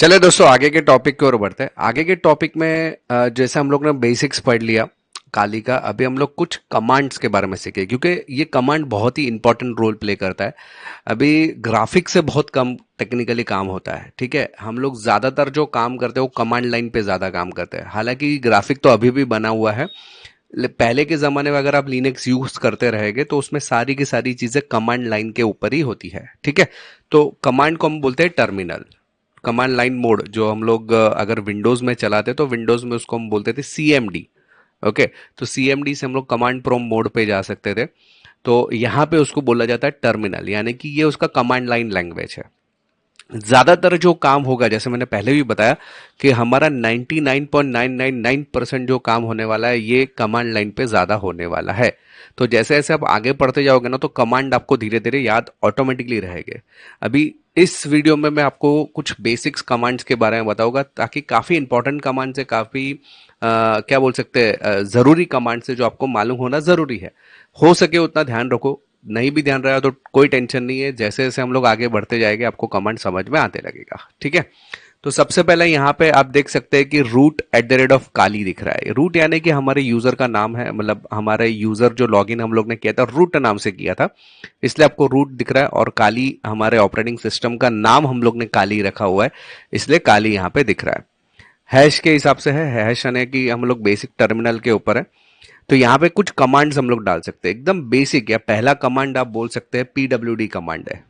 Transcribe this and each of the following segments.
चले दोस्तों, आगे के टॉपिक की ओर बढ़ते हैं। आगे के टॉपिक में जैसे हम लोग ने बेसिक्स पढ़ लिया काली का, अभी हम लोग कुछ कमांड्स के बारे में सीखे, क्योंकि ये कमांड बहुत ही इंपॉर्टेंट रोल प्ले करता है। अभी ग्राफिक से बहुत कम टेक्निकली काम होता है, ठीक है। हम लोग ज्यादातर जो काम करते हैं वो कमांड लाइन पे ज्यादा काम करते हैं। हालांकि ग्राफिक तो अभी भी बना हुआ है, पहले के जमाने में अगर आप लिनक्स यूज करते रहेंगे तो उसमें सारी की सारी चीजें कमांड लाइन के ऊपर ही होती है, ठीक है। तो कमांड को हम बोलते हैं टर्मिनल। कमांड लाइन मोड जो हम लोग अगर विंडोज में चलाते तो विंडोज में उसको हम बोलते थे सीएमडी। ओके, तो सीएमडी से हम लोग कमांड प्रॉम्प्ट मोड पे जा सकते थे। तो यहाँ पे उसको बोला जाता है टर्मिनल, यानी कि ये उसका कमांड लाइन लैंग्वेज है। ज्यादातर जो काम होगा, जैसे मैंने पहले भी बताया कि हमारा 99.999% जो काम होने वाला है ये कमांड लाइन पे ज्यादा होने वाला है। तो जैसे जैसे आप आगे पढ़ते जाओगे ना, तो कमांड आपको धीरे धीरे याद ऑटोमेटिकली रहेंगे। अभी इस वीडियो में मैं आपको कुछ बेसिक्स कमांड्स के बारे में बताऊंगा, ताकि काफी इंपॉर्टेंट कमांड से काफी क्या बोल सकते हैं, जरूरी कमांड से जो आपको मालूम होना जरूरी है। हो सके उतना ध्यान रखो, नहीं भी ध्यान रहा तो कोई टेंशन नहीं है। जैसे जैसे हम लोग आगे बढ़ते जाएंगे आपको कमांड समझ में आते लगेगा, ठीक है। तो सबसे पहले यहाँ पे आप देख सकते हैं कि रूट @ काली दिख रहा है। रूट यानी कि हमारे यूजर का नाम है, मतलब हमारे यूजर जो लॉगिन हम लोग ने किया था रूट नाम से किया था, इसलिए आपको रूट दिख रहा है। और काली हमारे ऑपरेटिंग सिस्टम का नाम हम लोग ने काली रखा हुआ है, इसलिए काली यहाँ पे दिख रहा है। हैश के हिसाब से है, हैश यानी कि हम लोग बेसिक टर्मिनल के ऊपर है। तो यहाँ पे कुछ कमांड्स हम लोग डाल सकते हैं एकदम बेसिक। या पहला कमांड आप बोल सकते हैं पीडब्ल्यूडी कमांड है।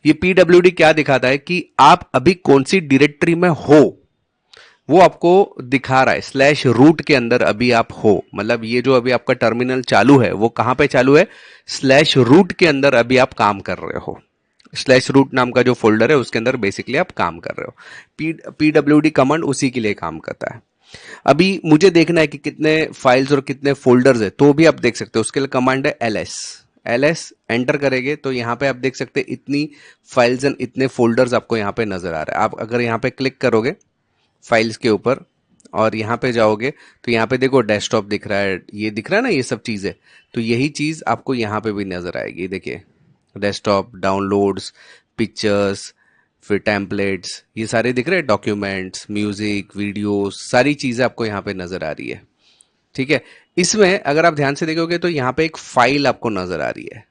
ये पीडब्ल्यूडी क्या दिखाता है कि आप अभी कौन सी डायरेक्टरी में हो, वो आपको दिखा रहा है। /रूट के अंदर अभी आप हो, मतलब ये जो अभी आपका टर्मिनल चालू है वो कहां पे चालू है, /रूट के अंदर अभी आप काम कर रहे हो। /रूट नाम का जो फोल्डर है उसके अंदर बेसिकली आप काम कर रहे हो। पीडब्ल्यूडी कमांड उसी के लिए काम करता है। अभी मुझे देखना है कि कितने फाइल्स और कितने फोल्डर्स है, तो भी आप देख सकते हो। उसके लिए कमांड है एलएस एंटर करेंगे तो यहाँ पे आप देख सकते हैं इतनी फाइल्स एंड इतने फोल्डर्स आपको यहाँ पे नजर आ रहा है। आप अगर यहाँ पे क्लिक करोगे फाइल्स के ऊपर और यहाँ पे जाओगे तो यहाँ पे देखो डेस्कटॉप दिख रहा है, ये दिख रहा है ना, ये सब चीजें। तो यही चीज आपको यहाँ पे भी नजर आएगी। देखिए डेस्कटॉप, डाउनलोड्स, पिक्चर्स, फिर टेम्पलेट्स, ये सारे दिख रहे हैं, डॉक्यूमेंट्स, म्यूजिक, वीडियोस, सारी चीजें आपको यहाँ पे नजर आ रही है, ठीक है। इसमें अगर आप ध्यान से देखोगे तो यहाँ पे एक फाइल आपको नजर आ रही है,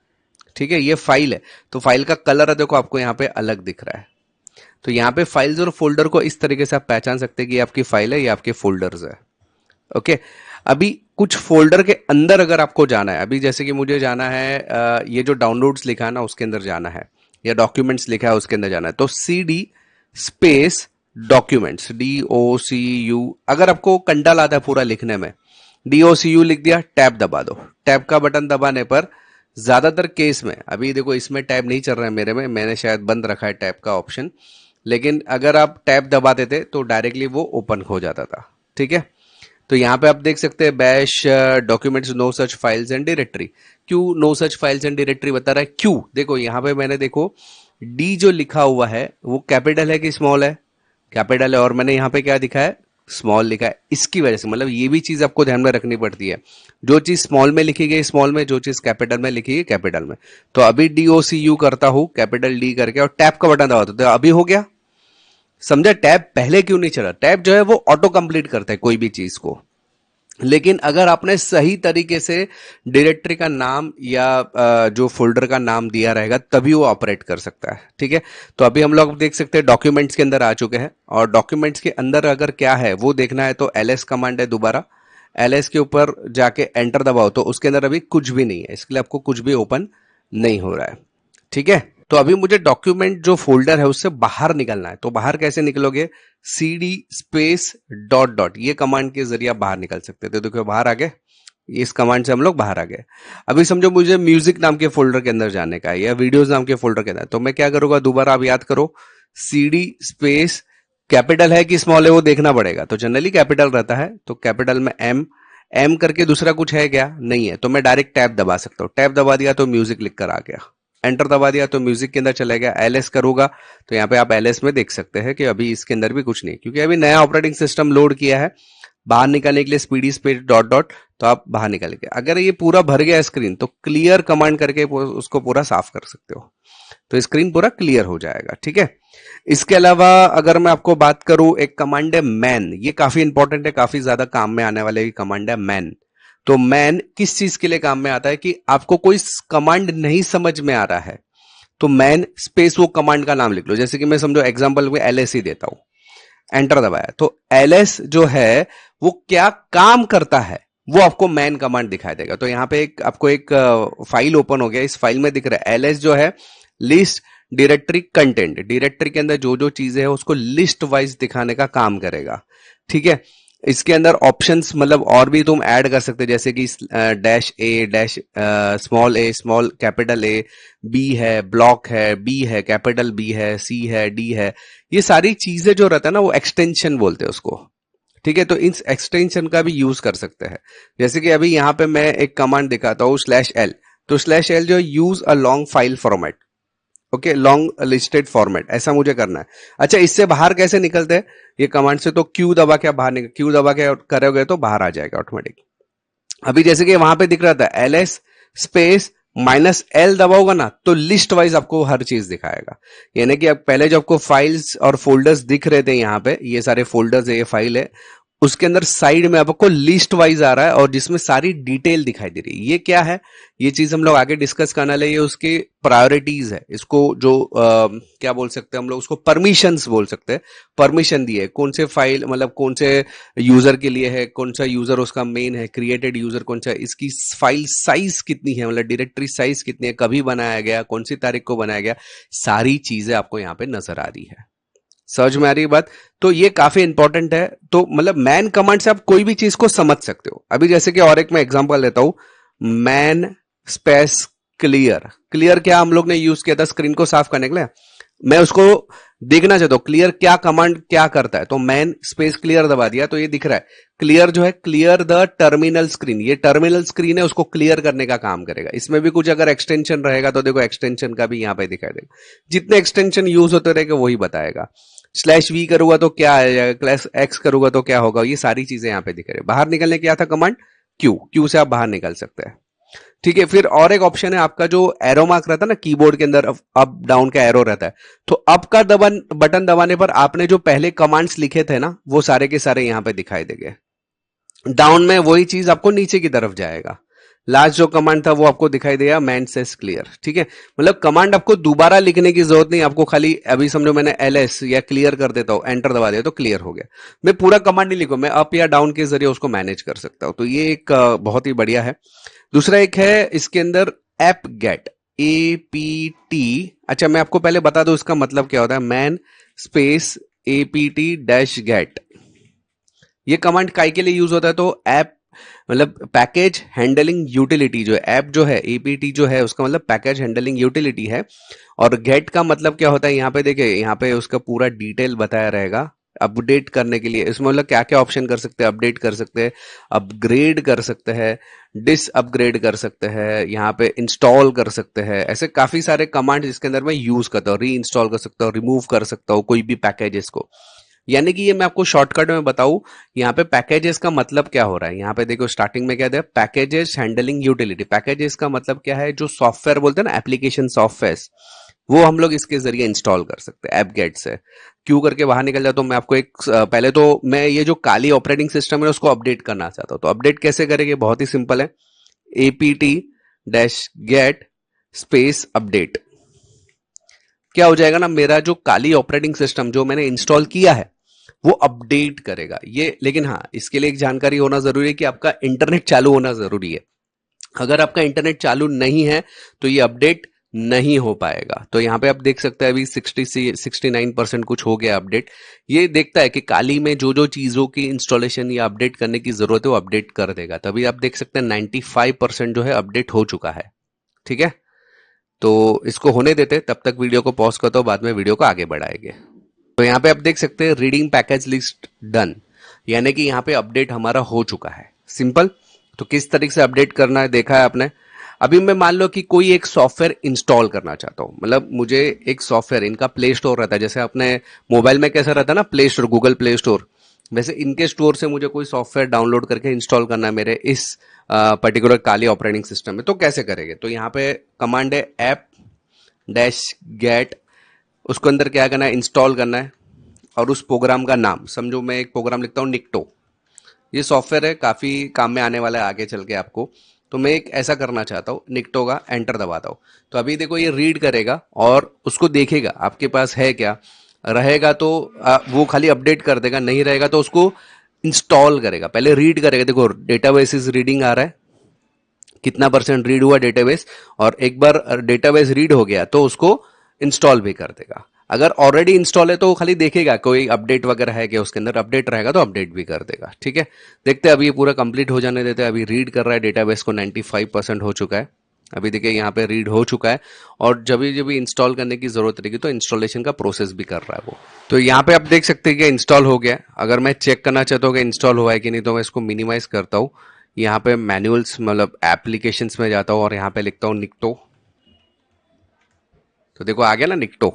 ठीक है। ये फाइल है, तो फाइल का कलर देखो आपको यहाँ पे अलग दिख रहा है। तो यहाँ पे फाइल्स और फोल्डर को इस तरीके से आप पहचान सकते हैं कि ये आपकी फाइल है, ये आपके फोल्डर्स है। ओके, अभी कुछ फोल्डर के अंदर अगर आपको जाना है, अभी जैसे कि मुझे जाना है ये जो डाउनलोड्स लिखा है ना उसके अंदर जाना है, या डॉक्यूमेंट्स लिखा है उसके अंदर जाना है, तो CD स्पेस डॉक्यूमेंट्स, DOCU। अगर आपको कंटाल आता है पूरा लिखने में, DOCU लिख दिया, टैब दबा दो। टैब का बटन दबाने पर ज्यादातर केस में, अभी देखो इसमें टैब नहीं चल रहा है मेरे में, मैंने शायद बंद रखा है टैब का ऑप्शन, लेकिन अगर आप टैब दबा देते तो डायरेक्टली वो ओपन हो जाता था, ठीक है। तो यहाँ पे आप देख सकते हैं bash documents no such files and directory. क्यों no such files and directory बता रहा है, क्यों? देखो यहाँ पे मैंने देखो डी जो लिखा हुआ है वो कैपिटल है कि स्मॉल है, कैपिटल है, और मैंने यहाँ पे क्या दिखा है, स्मॉल लिखा है। इसकी वजह से, मतलब ये भी चीज आपको ध्यान में रखनी पड़ती है, जो चीज स्मॉल में लिखी गई स्मॉल में, जो चीज कैपिटल में लिखी गई कैपिटल में। तो अभी DOCU करता हूं कैपिटल D करके और टैब का बटन दबाता हूं, तो अभी हो गया। समझा? टैब पहले क्यों नहीं चला? टैब जो है वो ऑटो कंप्लीट करता है कोई भी चीज को, लेकिन अगर आपने सही तरीके से डायरेक्टरी का नाम या जो फोल्डर का नाम दिया रहेगा तभी वो ऑपरेट कर सकता है, ठीक है। तो अभी हम लोग देख सकते हैं डॉक्यूमेंट्स के अंदर आ चुके हैं, और डॉक्यूमेंट्स के अंदर अगर क्या है वो देखना है तो LS कमांड है। दोबारा LS के ऊपर जाके एंटर दबाओ तो उसके अंदर अभी कुछ भी नहीं है, इसके लिए आपको कुछ भी ओपन नहीं हो रहा है, ठीक है। तो अभी मुझे डॉक्यूमेंट जो फोल्डर है उससे बाहर निकलना है, तो बाहर कैसे निकलोगे, CD स्पेस डॉट, ये कमांड के जरिए आप बाहर निकल सकते थे। तो देखो बाहर आ गए, इस कमांड से हम लोग बाहर आ गए। अभी समझो मुझे म्यूजिक नाम के फोल्डर के अंदर जाने का है या वीडियोस नाम के फोल्डर के अंदर, तो मैं क्या करूंगा, दोबारा आप याद करो, CD स्पेस कैपिटल है कि स्मॉल है वो देखना पड़ेगा। तो जनरली कैपिटल रहता है, तो कैपिटल में M करके दूसरा कुछ है क्या, नहीं है, तो मैं डायरेक्ट टैब दबा सकता हूँ। टैब दबा दिया तो म्यूजिक लिख कर आ गया, एंटर दबा दिया तो म्यूजिक के अंदर चला गया। LS करूंगा तो यहाँ पे आप LS में देख सकते हैं कि अभी इसके अंदर भी कुछ नहीं, क्योंकि अभी नया ऑपरेटिंग सिस्टम लोड किया है। बाहर निकालने के लिए स्पीडी स्पेस डॉट, तो आप बाहर निकल गए। अगर ये पूरा भर गया स्क्रीन तो क्लियर कमांड करके उसको पूरा साफ कर सकते हो, तो स्क्रीन पूरा क्लियर हो जाएगा। ठीक है, इसके अलावा अगर मैं आपको बात करूं, एक कमांड है मैन, ये काफी इंपॉर्टेंट है, काफी ज्यादा काम में आने वाले कमांड है मैन। तो मैन किस चीज के लिए काम में आता है कि आपको कोई कमांड नहीं समझ में आ रहा है तो मैन स्पेस वो कमांड का नाम लिख लो। जैसे कि मैं समझो एग्जांपल में एलएस ही देता हूं, एंटर दबाया तो एलएस जो है वो क्या काम करता है वो आपको मैन कमांड दिखाई देगा। तो यहां पे आपको एक फाइल ओपन हो गया, इस फाइल में दिख रहा है एलएस जो है लिस्ट डायरेक्टरी कंटेंट, डायरेक्टरी के अंदर जो जो चीजें है उसको लिस्ट वाइज दिखाने का काम करेगा। ठीक है, इसके अंदर ऑप्शंस मतलब और भी तुम ऐड कर सकते, जैसे कि dash A dash small capital A, B है, ब्लॉक है, बी है, कैपिटल बी है, सी है, डी है, ये सारी चीजें जो रहता है ना वो एक्सटेंशन बोलते हैं उसको। ठीक है, तो इस एक्सटेंशन का भी यूज कर सकते हैं। जैसे कि अभी यहां पे मैं एक कमांड दिखाता हूं /l, तो /l जो use a long file format, okay, long listed format, ऐसा मुझे करना है। अच्छा, इससे बाहर कैसे निकलते हैं ये कमांड से, तो क्यू दबा के बाहर निकल, क्यू दबा के करोगे तो बाहर आ जाएगा ऑटोमेटिक। अभी जैसे कि वहां पे दिख रहा था एलएस स्पेस -l दबाओगे ना तो लिस्ट वाइज आपको हर चीज दिखाएगा। यानी कि अब पहले जो आपको फाइल्स और फोल्डर्स दिख रहे थे, यहाँ पे ये सारे फोल्डर्स है, ये फाइल है, उसके अंदर साइड में आपको लिस्ट वाइज आ रहा है और जिसमें सारी डिटेल दिखाई दे रही है। ये क्या है, ये चीज हम लोग आगे डिस्कस करने वाले, ये उसके प्रायोरिटीज है, इसको जो क्या बोल सकते हैं हम लोग, उसको परमिशंस बोल सकते हैं। परमिशन दिए कौन से फाइल मतलब कौन से यूजर के लिए है, कौन सा यूजर उसका मेन है, क्रिएटेड यूजर कौन सा, इसकी फाइल साइज कितनी है, मतलब डायरेक्टरी साइज कितनी है, कभी बनाया गया, कौन सी तारीख को बनाया गया, सारी चीजें आपको यहाँ पे नजर आ रही है। समझ में आ रही बात? तो ये काफी इंपॉर्टेंट है। तो मतलब मैन कमांड से आप कोई भी चीज को समझ सकते हो। अभी जैसे कि और एक मैं एग्जांपल लेता हूं, मैन स्पेस क्लियर। क्लियर क्या हम लोग ने यूज किया था स्क्रीन को साफ करने के लिए, मैं उसको देखना चाहता हूं क्लियर क्या कमांड क्या करता है, तो मैन स्पेस क्लियर दबा दिया तो ये दिख रहा है क्लियर जो है, क्लियर द टर्मिनल स्क्रीन, ये टर्मिनल स्क्रीन है उसको क्लियर करने का काम करेगा। इसमें भी कुछ अगर एक्सटेंशन रहेगा तो देखो एक्सटेंशन का भी यहां पे दिखाई देगा, जितने एक्सटेंशन यूज होते रहेगा वही बताएगा। /v करूंगा तो क्या आएगा, /x करूंगा तो क्या होगा, ये सारी चीजें यहां पे दिख रही है। बाहर निकलने क्या था कमांड क्यू से आप बाहर निकल सकते हैं। ठीक है, फिर और एक ऑप्शन है आपका जो एरो मार्क रहता है ना कीबोर्ड के अंदर, अप डाउन का एरो रहता है, तो अप का बटन दबाने पर आपने जो पहले कमांड्स लिखे थे ना वो सारे के सारे यहां पे दिखाई देंगे। डाउन में वही चीज आपको नीचे की तरफ जाएगा। लास्ट जो कमांड था वो आपको दिखाई देगा मैन सेस क्लियर। ठीक है, मतलब कमांड आपको दोबारा लिखने की जरूरत नहीं, आपको खाली अभी समझो मैंने एलएस या क्लियर कर देता हूं, एंटर दबा दिया तो क्लियर हो गया। मैं पूरा कमांड नहीं लिखूं, मैं अप या डाउन के जरिए उसको मैनेज कर सकता हूं। तो ये एक बहुत ही बढ़िया है। दूसरा एक है इसके अंदर एप गेट, APT। अच्छा, मैं आपको पहले बता दूं इसका मतलब क्या होता है, मैन स्पेस APT-get। ये कमांड काय के लिए यूज होता है, तो ऐप मतलब पैकेज हैंडलिंग यूटिलिटी जो है, ऐप जो है एपीटी जो है उसका मतलब पैकेज हैंडलिंग यूटिलिटी है। और गेट का मतलब क्या होता है, यहाँ पे देखिए यहाँ पे उसका पूरा डिटेल बताया रहेगा। अपडेट करने के लिए इसमें मतलब क्या क्या ऑप्शन कर सकते हैं, अपडेट कर सकते हैं, अपग्रेड कर सकते हैं, डिस अपग्रेड कर सकते हैं, यहाँ पे इंस्टॉल कर सकते हैं, ऐसे काफी सारे कमांड इसके अंदर मैं यूज करता हूँ। री इंस्टॉल कर सकता हूँ, रिमूव कर सकता हूँ कोई भी पैकेजेस को। यानी कि ये मैं आपको शॉर्टकट में बताऊं, यहाँ पे पैकेजेस का मतलब क्या हो रहा है। यहाँ पे देखो स्टार्टिंग में क्या दिया, पैकेजेस हैंडलिंग यूटिलिटी। पैकेजेस का मतलब क्या है, जो सॉफ्टवेयर बोलते हैं ना एप्लीकेशन सॉफ्टवेयर, वो हम लोग इसके जरिए इंस्टॉल कर सकते हैं ऐप गेट से। क्यों करके बाहर निकल जाता हूं मैं आपको एक पहले तो मैं ये जो काली ऑपरेटिंग सिस्टम है उसको अपडेट करना चाहता हूं। तो अपडेट कैसे करेंगे, बहुत ही सिंपल है, APT-get स्पेस अपडेट। क्या हो जाएगा ना, मेरा जो काली ऑपरेटिंग सिस्टम जो मैंने इंस्टॉल किया है वो अपडेट करेगा ये। लेकिन हाँ, इसके लिए एक जानकारी होना जरूरी है कि आपका इंटरनेट चालू होना जरूरी है। अगर आपका इंटरनेट चालू नहीं है तो ये अपडेट नहीं हो पाएगा। तो यहाँ पे आप देख सकते हैं अभी 69% कुछ हो गया अपडेट। ये देखता है कि काली में जो जो चीजों की इंस्टॉलेशन या अपडेट करने की जरूरत है वो अपडेट कर देगा। तभी आप देख सकते हैं 95% जो है अपडेट हो चुका है। ठीक है, तो इसको होने देते, तब तक वीडियो को पॉज करते हो, बाद में वीडियो को आगे बढ़ाएंगे। तो यहाँ पे आप देख सकते हैं रीडिंग पैकेज लिस्ट डन, यानी कि यहाँ पे अपडेट हमारा हो चुका है। सिंपल। तो किस तरीके से अपडेट करना है देखा है आपने। अभी मैं मान लो कि कोई एक सॉफ्टवेयर इंस्टॉल करना चाहता हूं, मतलब मुझे एक सॉफ्टवेयर, इनका प्ले स्टोर रहता है, जैसे अपने मोबाइल में कैसा रहता है ना play store, Google play store, वैसे इनके स्टोर से मुझे कोई सॉफ्टवेयर डाउनलोड करके इंस्टॉल करना है मेरे इस पर्टिकुलर काली ऑपरेटिंग सिस्टम में, तो कैसे करेंगे? तो यहाँ पे कमांड है ऐप डैश गेट, उसको अंदर क्या करना है, इंस्टॉल करना है। और उस प्रोग्राम का नाम समझो, मैं एक प्रोग्राम लिखता हूँ निक्टो। ये सॉफ्टवेयर है, काफ़ी काम में आने वाला है आगे चल के आपको। तो मैं एक ऐसा करना चाहता हूँ, निक्टो का एंटर दबाता हूँ। तो अभी देखो ये रीड करेगा और उसको देखेगा आपके पास है क्या। रहेगा तो वो खाली अपडेट कर देगा, नहीं रहेगा तो उसको इंस्टॉल करेगा। पहले रीड करेगा, देखो डेटाबेस इज रीडिंग आ रहा है, कितना परसेंट रीड हुआ डेटाबेस। और एक बार डेटाबेस रीड हो गया तो उसको इंस्टॉल भी कर देगा। अगर ऑलरेडी इंस्टॉल है तो वो खाली देखेगा कोई अपडेट वगैरह है क्या, उसके अंदर अपडेट रहेगा तो अपडेट भी कर देगा। ठीक है, देखते हैं अभी ये पूरा कंप्लीट हो जाने देते हैं। अभी रीड कर रहा है डेटाबेस को, 95% हो चुका है। अभी देखिए यहाँ पे रीड हो चुका है। और जब भी इंस्टॉल करने की जरूरत रहेगी तो इंस्टॉलेशन का प्रोसेस भी कर रहा है वो। तो यहाँ पे आप देख सकते हैं कि इंस्टॉल हो गया। अगर मैं चेक करना चाहता हूँ कि इंस्टॉल हुआ है कि नहीं, तो मैं इसको मिनिमाइज करता हूँ। यहाँ पे मैनुअल्स मतलब एप्लीकेशंस में जाता हूँ और यहाँ पे लिखता हूँ निक्टो। तो देखो आ गया ना निक्टो,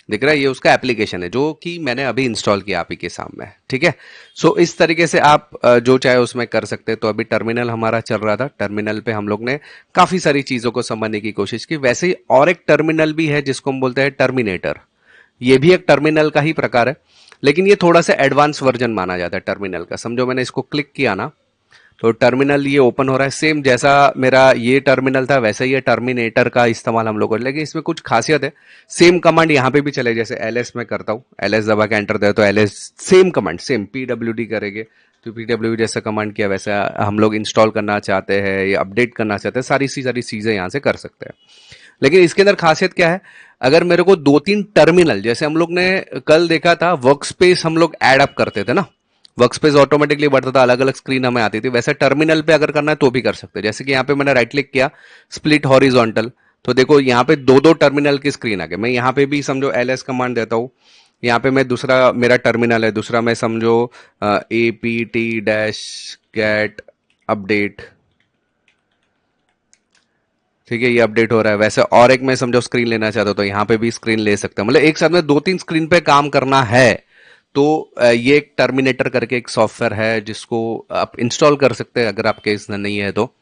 दिख रहा है, ये उसका एप्लीकेशन है जो कि मैंने अभी इंस्टॉल किया आप ही के सामने। ठीक है, सो इस तरीके से आप जो चाहे उसमें कर सकते हैं। तो अभी टर्मिनल हमारा चल रहा था, टर्मिनल पे हम लोग ने काफी सारी चीजों को समझने की कोशिश की। वैसे ही और एक टर्मिनल भी है जिसको हम बोलते हैं टर्मिनेटर। ये भी एक टर्मिनल का ही प्रकार है, लेकिन ये थोड़ा सा एडवांस वर्जन माना जाता है टर्मिनल का। समझो मैंने इसको क्लिक किया ना, तो टर्मिनल ये ओपन हो रहा है। सेम जैसा मेरा ये टर्मिनल था वैसे ही ये टर्मिनेटर का इस्तेमाल हम लोग कर, लेकिन इसमें कुछ खासियत है। सेम कमांड यहाँ पे भी चले, जैसे एलएस में करता हूँ, एलएस दबा के एंटर दे तो LS same command, same PWD करेंगे तो पीडब्ल्यू जैसा कमांड किया वैसा हम लोग इंस्टॉल करना चाहते हैं या अपडेट करना चाहते हैं, सारी चीजें यहाँ से कर सकते हैं। लेकिन इसके अंदर खासियत क्या है, अगर मेरे को 2-3 टर्मिनल, जैसे हम लोग ने कल देखा था वर्क स्पेस हम लोग एड अप करते थे ना, वर्क स्पेस ऑटोमेटिकली बढ़ता था, अलग अलग स्क्रीन हमें आती थी, वैसे टर्मिनल पे अगर करना है तो भी कर सकते हैं। जैसे कि यहाँ पे मैंने राइट क्लिक किया, स्प्लिट हॉरिजॉन्टल, तो देखो यहाँ पे दो दो टर्मिनल की स्क्रीन आ गई। मैं यहाँ पे भी समझो एलएस कमांड देता हूँ, यहाँ पे मैं दूसरा मेरा टर्मिनल है, दूसरा मैं समझो A P T dash gate update. ठीक है, ये अपडेट हो रहा है। वैसे और एक मैं समझो स्क्रीन लेना चाहता हूं तो यहाँ पे भी स्क्रीन ले सकते हैं। मतलब एक साथ में 2-3 स्क्रीन पे काम करना है तो ये एक टर्मिनेटर करके एक सॉफ्टवेयर है जिसको आप इंस्टॉल कर सकते हैं अगर आपके इसमें नहीं है तो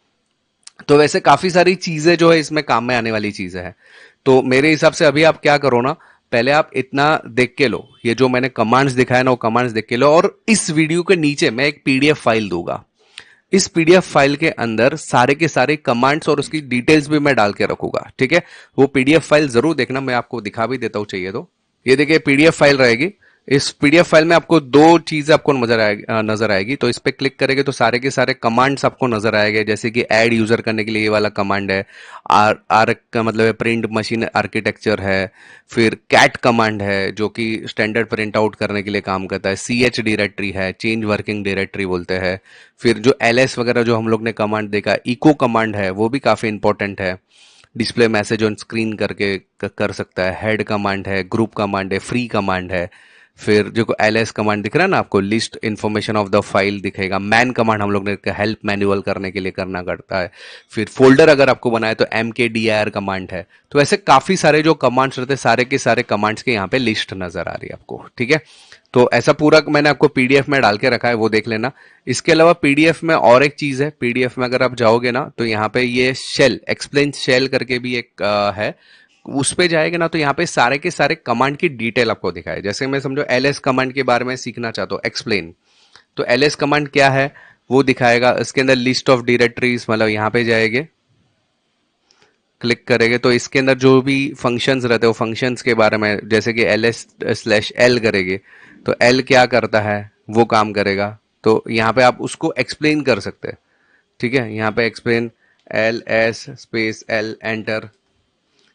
वैसे काफी सारी चीजें जो है इसमें काम में आने वाली चीजें हैं। तो मेरे हिसाब से अभी आप क्या करो ना, पहले आप इतना देख के लो, ये जो मैंने कमांड्स दिखाया ना वो कमांड्स देख के लो। और इस वीडियो के नीचे मैं एक पीडीएफ फाइल दूंगा, इस पीडीएफ फाइल के अंदर सारे के सारे कमांड्स और उसकी डिटेल्स भी मैं डाल के रखूंगा। ठीक है, वो पीडीएफ फाइल जरूर देखना, मैं आपको दिखा भी देता हूं चाहिए तो। ये देखिए पीडीएफ फाइल रहेगी, इस पीडीएफ फाइल में आपको दो चीजें आपको नजर आएगी। तो इस पे क्लिक करेंगे तो सारे के सारे कमांड्स आपको नजर आएंगे। जैसे कि ऐड यूजर करने के लिए ये वाला कमांड है, आर आर का मतलब है प्रिंट मशीन आर्किटेक्चर है। फिर कैट कमांड है जो कि स्टैंडर्ड प्रिंट आउट करने के लिए काम करता है। सी एच डायरेक्टरी है, चेंज वर्किंग डायरेक्टरी बोलते हैं। फिर जो एल एस वगैरह जो हम लोग ने कमांड देखा, इको कमांड है, वो भी काफी इंपॉर्टेंट है। डिस्प्ले मैसेज ऑन स्क्रीन करके कर सकता है। हेड कमांड है, ग्रुप कमांड है, फ्री कमांड है। फिर जो एल एस कमांड दिख रहा है ना आपको, list information of the file दिखेगा। मैन कमांड हम लोग ने हेल्प मैनुअल करने के लिए करना करता है। फिर फोल्डर अगर आपको बनाए तो एम के डी आर कमांड है। तो ऐसे काफी सारे जो कमांड्स रहते हैं, सारे के सारे कमांड्स के यहाँ पे लिस्ट नजर आ रही है आपको। ठीक है, तो ऐसा पूरा मैंने आपको पीडीएफ में डाल के रखा है, वो देख लेना। इसके अलावा पीडीएफ में और एक चीज है, पीडीएफ में अगर आप जाओगे ना तो यहाँ पे ये शेल एक्सप्लेन शेल करके भी एक है, उस पे जाएगा ना तो यहाँ पे सारे के सारे कमांड की डिटेल आपको दिखाए। जैसे मैं समझो एलएस कमांड के बारे में सीखना चाहता हूँ, एक्सप्लेन, तो एलएस कमांड क्या है वो दिखाएगा। इसके अंदर लिस्ट ऑफ डायरेक्टरीज, मतलब यहाँ पे जाएंगे, क्लिक करेंगे तो इसके अंदर जो भी फंक्शंस रहते हैं वो फंक्शंस के बारे में, जैसे कि ls/l करेंगे तो l क्या करता है वो काम करेगा। तो यहाँ पे आप उसको एक्सप्लेन कर सकते हैं। ठीक है, यहाँ पे explain ls space l enter,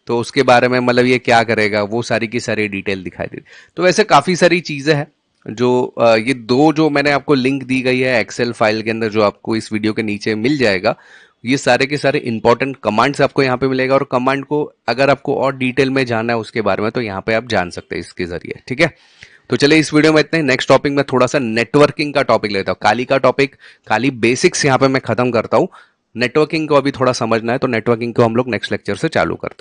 तो उसके बारे में मतलब ये क्या करेगा वो सारी की सारी डिटेल दिखाई देती। तो वैसे काफी सारी चीजें हैं जो ये दो जो मैंने आपको लिंक दी गई है एक्सेल फाइल के अंदर, जो आपको इस वीडियो के नीचे मिल जाएगा, ये सारे के सारे इंपॉर्टेंट कमांड्स आपको यहाँ पे मिलेगा। और कमांड को अगर आपको और डिटेल में जानना है उसके बारे में तो यहाँ पे आप जान सकते हैं इसके जरिए। ठीक है, तो चलिए इस वीडियो में इतने ही। नेक्स्ट टॉपिक में थोड़ा सा नेटवर्किंग का टॉपिक लेता हूँ, काली का टॉपिक, काली बेसिक्स यहाँ पे मैं खत्म करता हूँ। नेटवर्किंग को अभी थोड़ा समझना है तो नेटवर्किंग को हम लोग नेक्स्ट लेक्चर से चालू करते हैं।